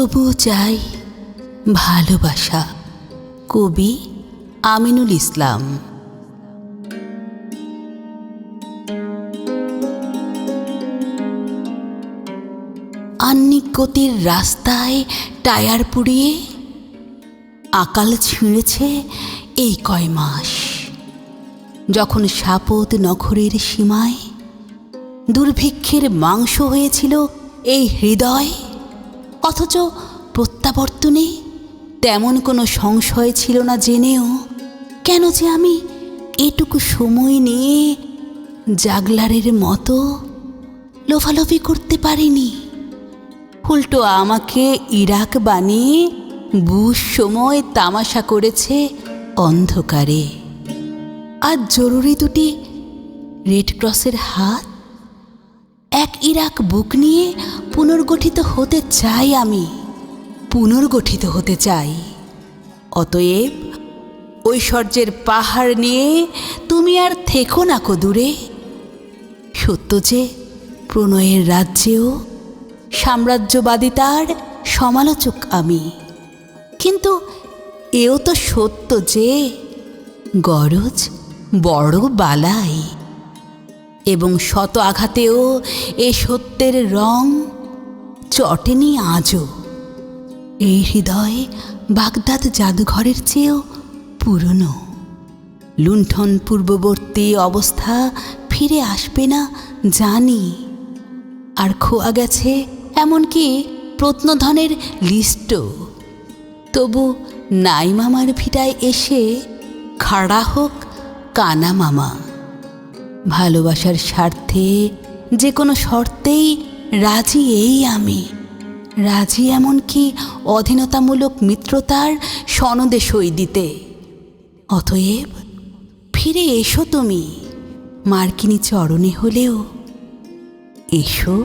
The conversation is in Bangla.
তবুও চাই ভালোবাসা। কবি আমিনুল ইসলাম। আহ্নিক গতির রাস্তায় টায়ার পুড়িয়ে আকাল ছিঁড়েছে এই কয় মাস। যখন সাপদ নগরের সীমায় দুর্ভিক্ষের মাংস হয়েছিল এই হৃদয়, অথচ প্রত্যাবর্তনে তেমন কোনো সংশয় ছিল না জেনেও কেন যে আমি এটুকু সময় নিয়ে জাগলারের মতো লোফালোফি করতে পারিনি। উল্টো আমাকে ইরাক বানিয়ে বুশ সময় তামাশা করেছে অন্ধকারে। আজ জরুরি দুটি রেড ক্রসের হাত, এক ইরাক বুক নিয়ে পুনর্গঠিত হতে চাই আমি, পুনর্গঠিত হতে চাই। অতএব ঐশ্বর্যের পাহাড় নিয়ে তুমি আর থেকো না কো দূরে। সত্য যে প্রণয়ের রাজ্যেও সাম্রাজ্যবাদিতার সমালোচক আমি, কিন্তু এও তো সত্য যে গরজ বড় বালাই, এবং শত আঘাতেও এ সত্যের রং চটেনি আজও। এই হৃদয় বাগদাদ জাদুঘরের চেয়েও পুরনো। লুণ্ঠন পূর্ববর্তী অবস্থা ফিরে আসবে না জানি, আর খোয়া গেছে এমনকি প্রত্নধনের লিস্টও। তবু নাই মামার ভিটায় এসে খাড়া হোক কানা মামা। ভালোবাসার স্বার্থে যে কোনো শর্তেই রাজি এই আমি, রাজি এমনকি অধীনতামূলক মিত্রতার সনদে সই দিতে। অতএব ফিরে এসো তুমি, মার্কিনী চরণে হলেও এসো।